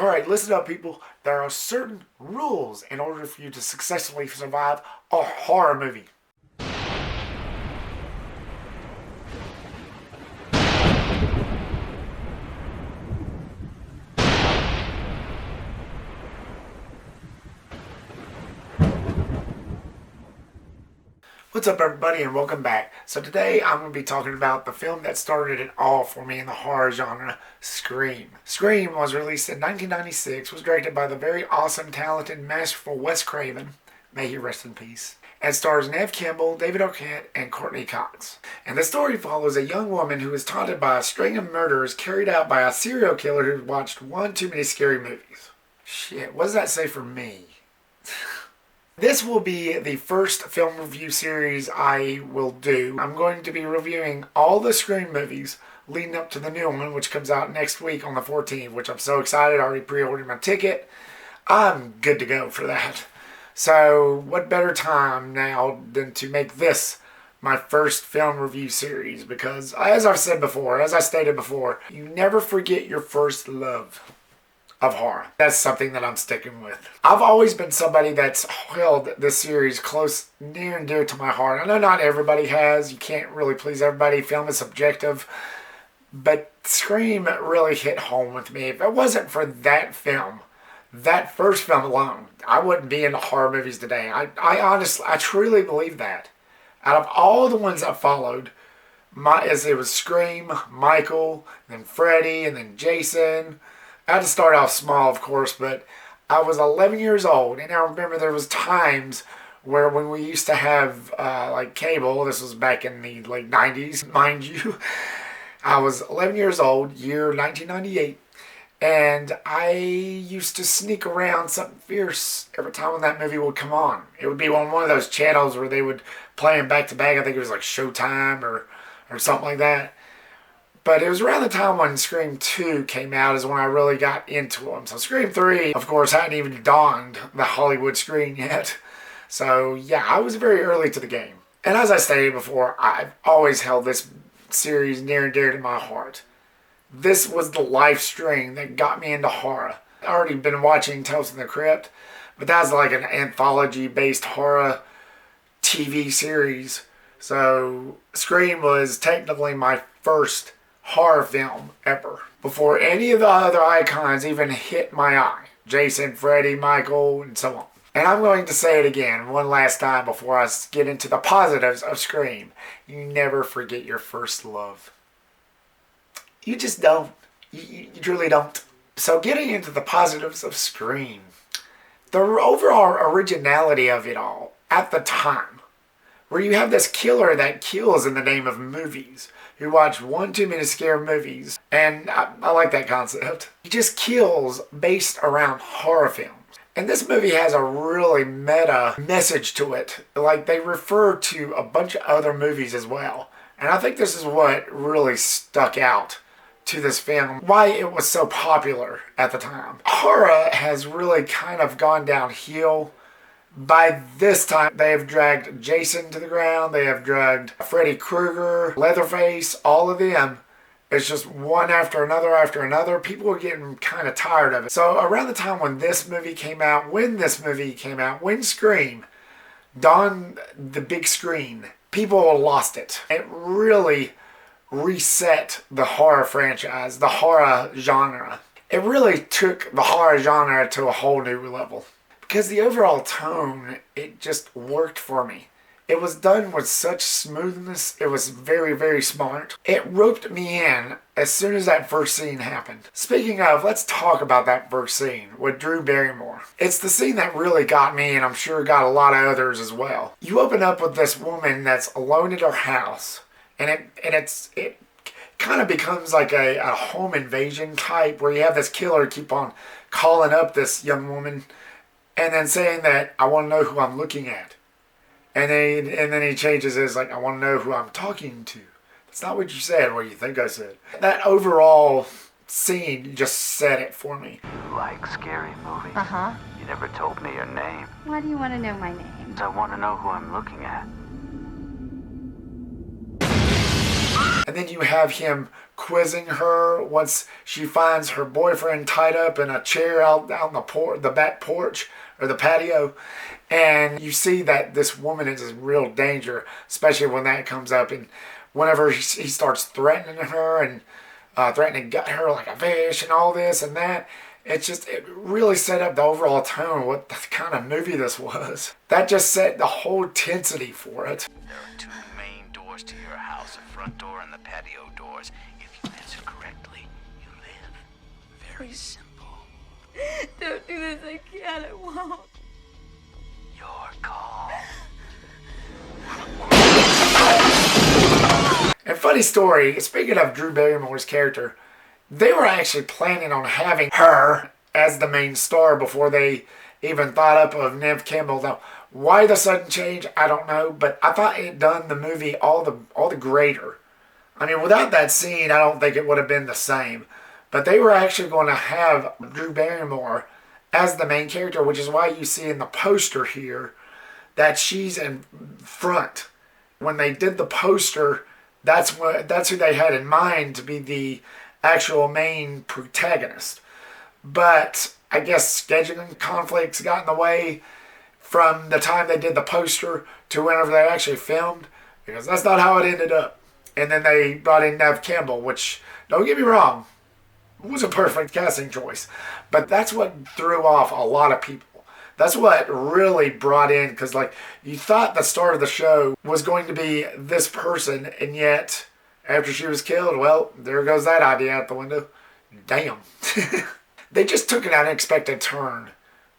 Alright, listen up people. There are certain rules in order for you to successfully survive a horror movie. What's up everybody and welcome back. So today I'm going to be talking about the film that started it all for me in the horror genre, Scream. Scream was released in 1996, was directed by the very awesome, talented, masterful Wes Craven, may he rest in peace, and stars Neve Campbell, David Arquette, and Courteney Cox. And the story follows a young woman who is taunted by a string of murders carried out by a serial killer who watched one too many scary movies. Shit, what does that say for me? This will be the first film review series I will do. I'm going to be reviewing all the Scream movies leading up to the new one, which comes out next week on the 14th, which I'm so excited. I already pre-ordered my ticket. I'm good to go for that. So what better time now than to make this my first film review series? Because as I've said before, as I stated before, you never forget your first love of horror. That's something that I'm sticking with. I've always been somebody that's held this series close, near and dear to my heart. I know not everybody has. You can't really please everybody. Film is subjective. But Scream really hit home with me. If it wasn't for that film, that first film alone, I wouldn't be into horror movies today. I honestly, I truly believe that. Out of all the ones that followed, it was Scream, Michael, then Freddy, and then Jason. I had to start off small, of course, but I was 11 years old, and I remember there was times where when we used to have, like, cable, this was back in the late 90s, mind you, I was 11 years old, year 1998, and I used to sneak around something fierce every time when that movie would come on. It would be on one of those channels where they would play them back-to-back. I think it was like Showtime or something like that. But it was around the time when Scream 2 came out is when I really got into them. So Scream 3, of course, hadn't even donned the Hollywood screen yet. So yeah, I was very early to the game. And as I stated before, I've always held this series near and dear to my heart. This was the life string that got me into horror. I'd already been watching Tales from the Crypt, but that's like an anthology-based horror TV series. So Scream was technically my first horror film ever, before any of the other icons even hit my eye. Jason, Freddy, Michael, and so on. And I'm going to say it again one last time before I get into the positives of Scream. You never forget your first love. You just don't. You truly don't. So getting into the positives of Scream. The overall originality of it all at the time, where you have this killer that kills in the name of movies, who watch one too many scary movies, and I like that concept. He just kills based around horror films. And this movie has a really meta message to it. Like, they refer to a bunch of other movies as well. And I think this is what really stuck out to this film, why it was so popular at the time. Horror has really kind of gone downhill. By this time, they have dragged Jason to the ground. They have dragged Freddy Krueger, Leatherface, all of them. It's just one after another. People were getting kind of tired of it. So around the time when when Scream donned the big screen, people lost it. It really reset the horror franchise, the horror genre. It really took the horror genre to a whole new level. Because the overall tone, it just worked for me. It was done with such smoothness. It was very, very smart. It roped me in as soon as that first scene happened. Speaking of, let's talk about that first scene with Drew Barrymore. It's the scene that really got me, and I'm sure got a lot of others as well. You open up with this woman that's alone at her house, and it kind of becomes like a home invasion type, where you have this killer keep on calling up this young woman, and then saying that, I want to know who I'm looking at. And then he changes it, like, I want to know who I'm talking to. That's not what you said, what you think I said. That overall scene just said it for me. You like scary movies? Uh-huh. You never told me your name. Why do you want to know my name? I want to know who I'm looking at. And And then you have him quizzing her once she finds her boyfriend tied up in a chair out on the back porch or the patio. And you see that this woman is in real danger, especially when that comes up. And whenever he starts threatening her and threatening to gut her like a fish and all this and that, it really set up the overall tone of what the kind of movie this was. That just set the whole intensity for it. There are two main doors to your house, the front door and the patio doors. If you answer correctly, you live. Very simple. Don't do this, I can't, I won't. Your call. And funny story, speaking of Drew Barrymore's character, they were actually planning on having her as the main star before they even thought up of Neve Campbell. Now, why the sudden change, I don't know, but I thought it done the movie all the greater. I mean, without that scene, I don't think it would have been the same. But they were actually going to have Drew Barrymore as the main character, which is why you see in the poster here that she's in front. When they did the poster, that's who they had in mind to be the actual main protagonist. But I guess scheduling conflicts got in the way from the time they did the poster to whenever they actually filmed, because that's not how it ended up. And then they brought in Neve Campbell, which, don't get me wrong, was a perfect casting choice. But that's what threw off a lot of people. That's what really brought in, because like you thought the start of the show was going to be this person, and yet after she was killed, well, there goes that idea out the window. Damn. They just took an unexpected turn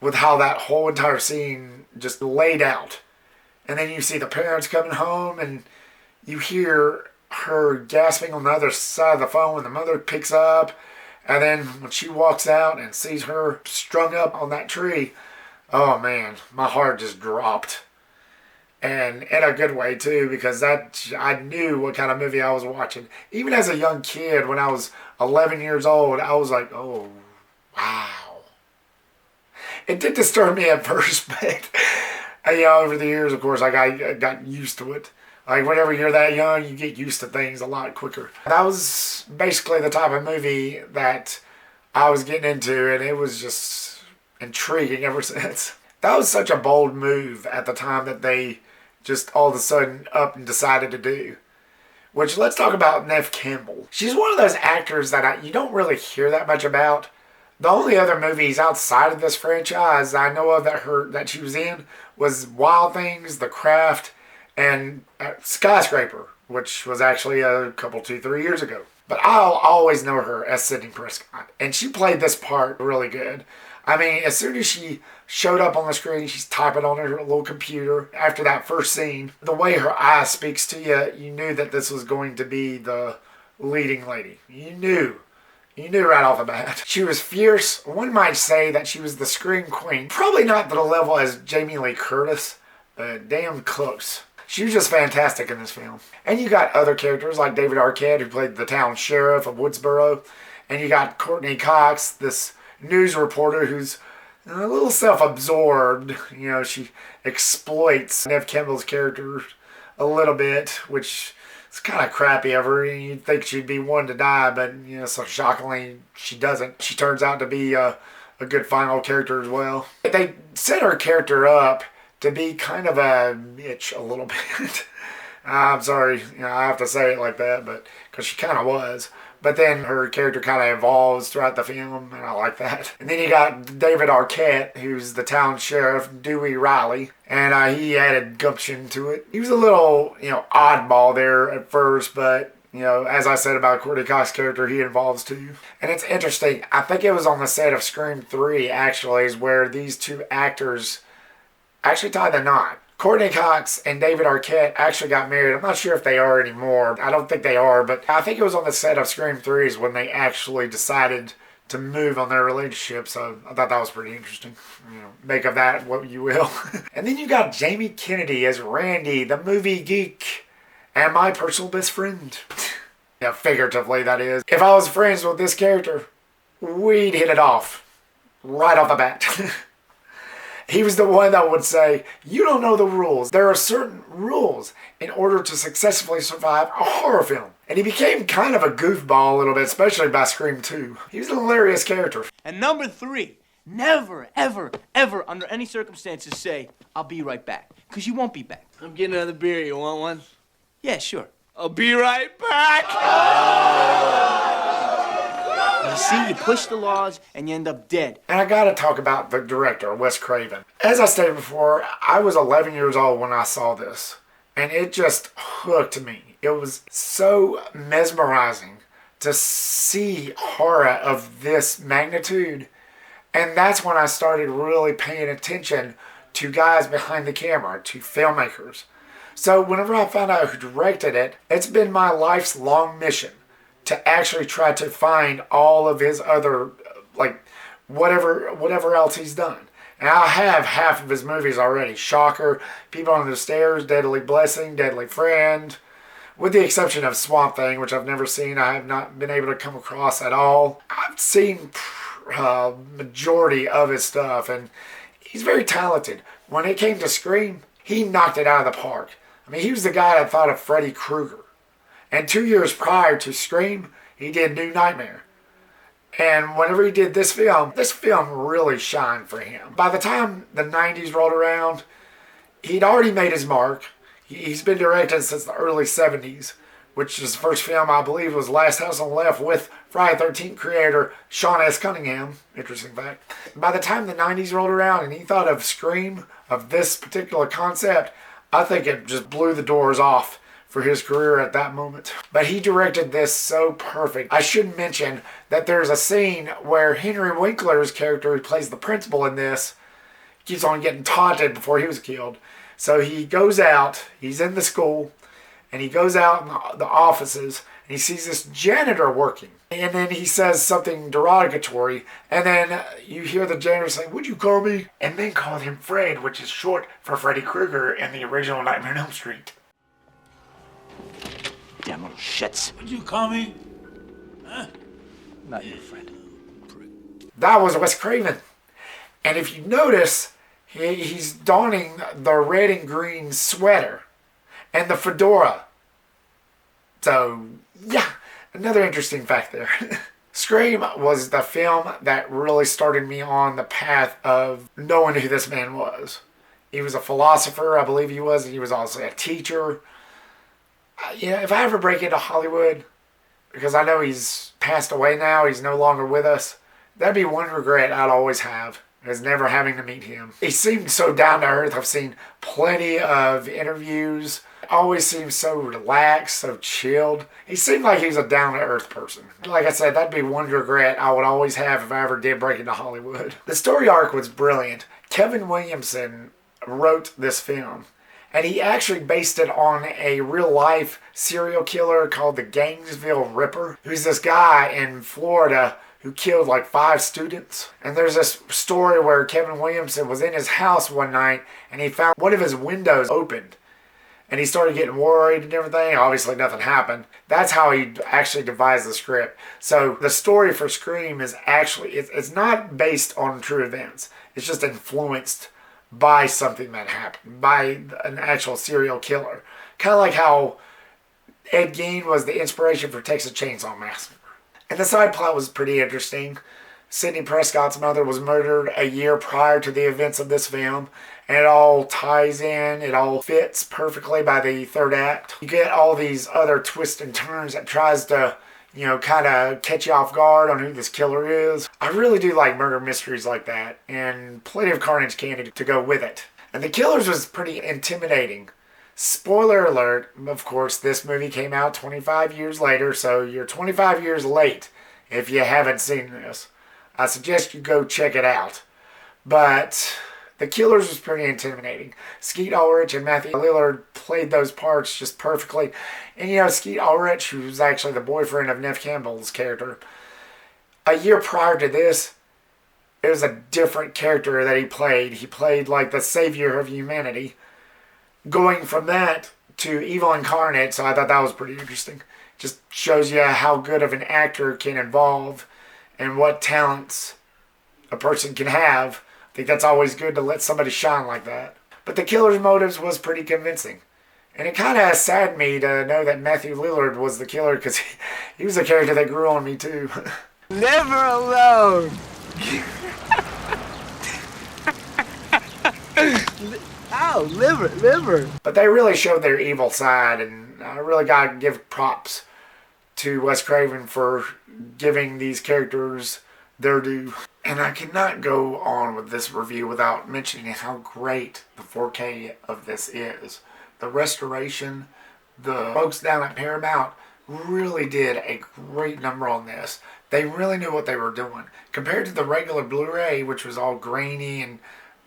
with how that whole entire scene just laid out. And then you see the parents coming home, and you hear her gasping on the other side of the phone when the mother picks up. And then when she walks out and sees her strung up on that tree, oh man, my heart just dropped. And in a good way too, because I knew what kind of movie I was watching. Even as a young kid, when I was 11 years old, I was like, oh, wow. It did disturb me at first, but over the years, of course, I got used to it. Like, whenever you're that young, you get used to things a lot quicker. That was basically the type of movie that I was getting into, and it was just intriguing ever since. That was such a bold move at the time that they just all of a sudden up and decided to do. Which, let's talk about Neve Campbell. She's one of those actors that you don't really hear that much about. The only other movies outside of this franchise I know of that she was in was Wild Things, The Craft, and Skyscraper, which was actually a couple, 2-3 years ago. But I'll always know her as Sidney Prescott. And she played this part really good. I mean, as soon as she showed up on the screen, she's typing on her little computer. After that first scene, the way her eye speaks to you, you knew that this was going to be the leading lady. You knew right off the bat. She was fierce. One might say that she was the scream queen. Probably not to the level as Jamie Lee Curtis, but damn close. She was just fantastic in this film. And you got other characters like David Arquette, who played the town sheriff of Woodsboro. And you got Courteney Cox, this news reporter who's a little self-absorbed. She exploits Neve Campbell's character a little bit, which is kind of crappy of her. You'd think she'd be one to die, but so shockingly she doesn't. She turns out to be a good final character as well. They set her character up to be kind of a bitch a little bit. I'm sorry, I have to say it like that, but because she kind of was. But then her character kind of evolves throughout the film, and I like that. And then you got David Arquette, who's the town sheriff, Dewey Riley, and he added gumption to it. He was a little, oddball there at first, but, as I said about Courteney Cox's character, he evolves too. And it's interesting, I think it was on the set of Scream 3, actually, is where these two actors actually tied the knot. Courteney Cox and David Arquette actually got married. I'm not sure if they are anymore. I don't think they are, but I think it was on the set of Scream 3 when they actually decided to move on their relationship, so I thought that was pretty interesting. Make of that what you will. And then you got Jamie Kennedy as Randy, the movie geek, and my personal best friend. Figuratively, that is. If I was friends with this character, we'd hit it off right off the bat. He was the one that would say, you don't know the rules. There are certain rules in order to successfully survive a horror film. And he became kind of a goofball a little bit, especially by Scream 2. He was a hilarious character. And number 3, never, ever, ever, under any circumstances say, I'll be right back. Because you won't be back. I'm getting another beer. You want one? Yeah, sure. I'll be right back. You see, you push the laws and you end up dead. And I gotta talk about the director, Wes Craven. As I stated before, I was 11 years old when I saw this. And it just hooked me. It was so mesmerizing to see horror of this magnitude. And that's when I started really paying attention to guys behind the camera, to filmmakers. So whenever I found out who directed it, it's been my life's long mission to actually try to find all of his other, like, whatever else he's done. And I have half of his movies already. Shocker, People Under the Stairs, Deadly Blessing, Deadly Friend. With the exception of Swamp Thing, which I've never seen. I have not been able to come across at all. I've seen majority of his stuff, and he's very talented. When it came to Scream, he knocked it out of the park. I mean, he was the guy that thought of Freddy Krueger. And 2 years prior to Scream, he did New Nightmare. And whenever he did this film really shined for him. By the time the 90s rolled around, he'd already made his mark. He's been directing since the early 70s, which is the first film I believe was Last House on the Left with Friday the 13th creator Sean S. Cunningham. Interesting fact. By the time the 90s rolled around and he thought of Scream, of this particular concept, I think it just blew the doors off for his career at that moment. But he directed this so perfect. I should mention that there's a scene where Henry Winkler's character, who plays the principal in this, keeps on getting taunted before he was killed. So he goes out, he's in the school, and he goes out in the offices, and he sees this janitor working. And then he says something derogatory, and then you hear the janitor say, "Would you call me?" And then called him Fred, which is short for Freddy Krueger in the original Nightmare on Elm Street. Damn little shits. Would you call me? Huh? Not your friend. That was Wes Craven. And if you notice, he's donning the red and green sweater and the fedora. So, yeah, another interesting fact there. Scream was the film that really started me on the path of knowing who this man was. He was a philosopher, I believe he was. He was also a teacher. If I ever break into Hollywood, because I know he's passed away now, he's no longer with us, that'd be one regret I'd always have, is never having to meet him. He seemed so down to earth. I've seen plenty of interviews. Always seemed so relaxed, so chilled. He seemed like he was a down to earth person. Like I said, that'd be one regret I would always have if I ever did break into Hollywood. The story arc was brilliant. Kevin Williamson wrote this film, and he actually based it on a real-life serial killer called the Gainesville Ripper, who's this guy in Florida who killed like 5 students. And there's this story where Kevin Williamson was in his house one night, and he found one of his windows opened. And he started getting worried and everything. Obviously, nothing happened. That's how he actually devised the script. So the story for Scream is actually, it's not based on true events. It's just influenced by something that happened, by an actual serial killer. Kind of like how Ed Gein was the inspiration for Texas Chainsaw Massacre. And the side plot was pretty interesting. Sidney Prescott's mother was murdered a year prior to the events of this film. And it all ties in, it all fits perfectly by the third act. You get all these other twists and turns that tries to, kind of catch you off guard on who this killer is. I really do like murder mysteries like that, and plenty of carnage candy to go with it. And The Killers was pretty intimidating. Spoiler alert, of course, this movie came out 25 years later, so you're 25 years late if you haven't seen this. I suggest you go check it out. But The Killers was pretty intimidating. Skeet Ulrich and Matthew Lillard played those parts just perfectly. And Skeet Ulrich, who was actually the boyfriend of Neve Campbell's character, a year prior to this, it was a different character that he played. He played like the savior of humanity. Going from that to evil incarnate, so I thought that was pretty interesting. Just shows you how good of an actor can evolve and what talents a person can have think that's always good to let somebody shine like that. But the killer's motives was pretty convincing. And it kind of saddened me to know that Matthew Lillard was the killer, because he was a character that grew on me too. Never alone. Ow, liver. But they really showed their evil side, and I really got to give props to Wes Craven for giving these characters their due. And I cannot go on with this review without mentioning how great the 4K of this is. The restoration, the folks down at Paramount really did a great number on this. They really knew what they were doing. Compared to the regular Blu-ray, which was all grainy and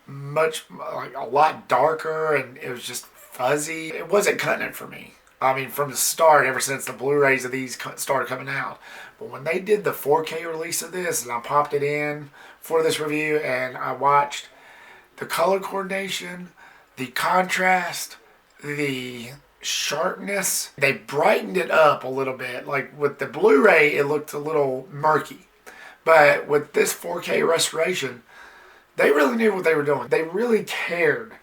much, like, a lot darker, and it was just fuzzy, it wasn't cutting it for me. I mean, from the start, ever since the Blu-rays of these started coming out. But when they did the 4K release of this, and I popped it in for this review, and I watched the color coordination, the contrast, the sharpness, they brightened it up a little bit. Like with the Blu-ray, it looked a little murky. But with this 4K restoration, they really knew what they were doing. They really cared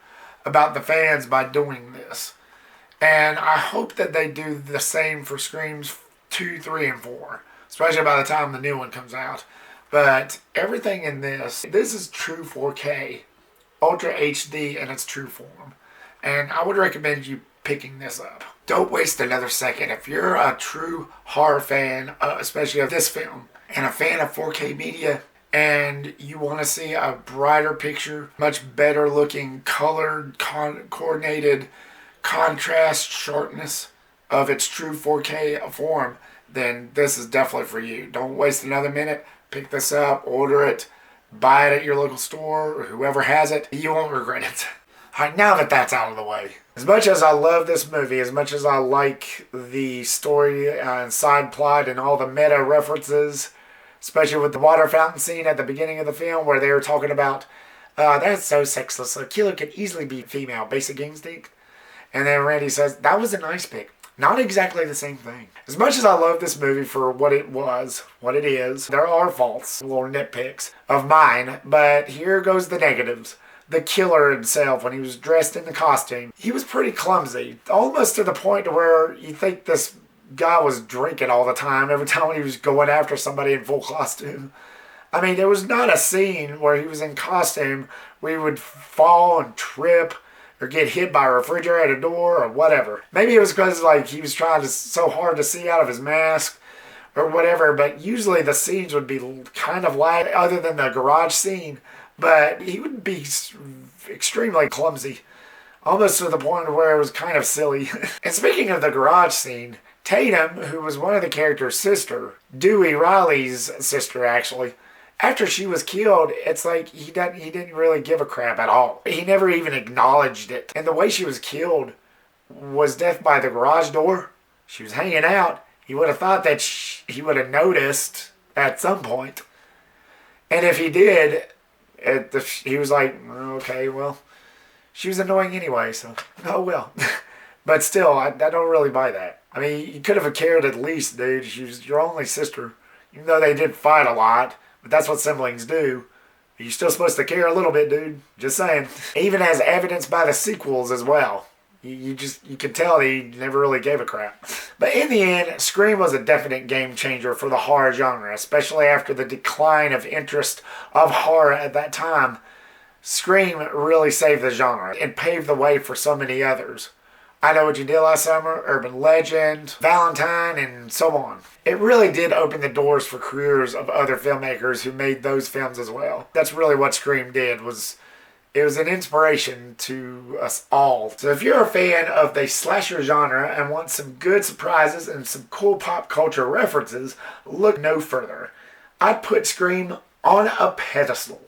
about the fans by doing this. And I hope that they do the same for Screams 2, 3, and 4. Especially by the time the new one comes out. But everything in this is true 4K, Ultra HD in its true form. And I would recommend you picking this up. Don't waste another second. If you're a true horror fan, especially of this film, and a fan of 4K media, and you want to see a brighter picture, much better looking, colored, coordinated, contrast, sharpness of its true 4K form, then this is definitely for you. Don't waste another minute. Pick this up, order it, buy it at your local store, or whoever has it. You won't regret it. Alright, now that that's out of the way, as much as I love this movie, as much as I like the story and side plot and all the meta references, especially with the water fountain scene at the beginning of the film where they were talking about, that's so sexless, a killer could easily be female, basic instinct. And then Randy says, that was a nice pick. Not exactly the same thing. As much as I love this movie for what it was, what it is, there are faults, little nitpicks of mine, but here goes the negatives. The killer himself, when he was dressed in the costume, he was pretty clumsy. Almost to the point where you think this guy was drinking all the time, every time he was going after somebody in full costume. I mean, there was not a scene where he was in costume where he would fall and trip or get hit by a refrigerator door or whatever. Maybe it was because like he was trying so hard to see out of his mask or whatever, but usually the scenes would be kind of light other than the garage scene. But he would be extremely clumsy, almost to the point where it was kind of silly. And speaking of the garage scene, Tatum, who was one of the character's sister, Dewey Riley's sister actually, after she was killed, it's like he didn't really give a crap at all. He never even acknowledged it. And the way she was killed was death by the garage door. She was hanging out. He would have thought that he would have noticed at some point. And if he did, he was like, okay, well, she was annoying anyway, so, oh well. But still, I don't really buy that. I mean, you could have cared at least, dude. She was your only sister. Even though they did fight a lot, but that's what siblings do. You're still supposed to care a little bit, dude. Just saying. Even as evidenced by the sequels as well. You could tell he never really gave a crap. But in the end, Scream was a definite game changer for the horror genre, especially after the decline of interest of horror at that time. Scream really saved the genre and paved the way for so many others. I Know What You Did Last Summer, Urban Legend, Valentine, and so on. It really did open the doors for careers of other filmmakers who made those films as well. That's really what Scream did, it was an inspiration to us all. So if you're a fan of the slasher genre and want some good surprises and some cool pop culture references, look no further. I'd put Scream on a pedestal.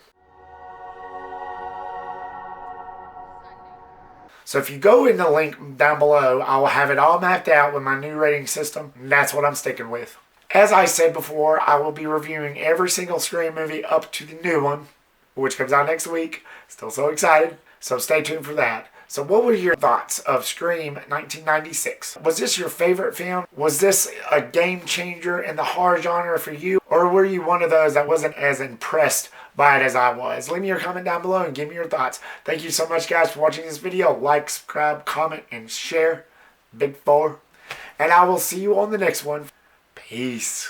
So if you go in the link down below, I will have it all mapped out with my new rating system, and that's what I'm sticking with. As I said before, I will be reviewing every single Scream movie up to the new one, which comes out next week. Still so excited, so stay tuned for that. So what were your thoughts of Scream 1996? Was this your favorite film? Was this a game changer in the horror genre for you? Or were you one of those that wasn't as impressed by it as I was. Leave me your comment down below and give me your thoughts. Thank you so much, guys, for watching this video. Like, subscribe, comment, and share. Big 4. And I will see you on the next one. Peace.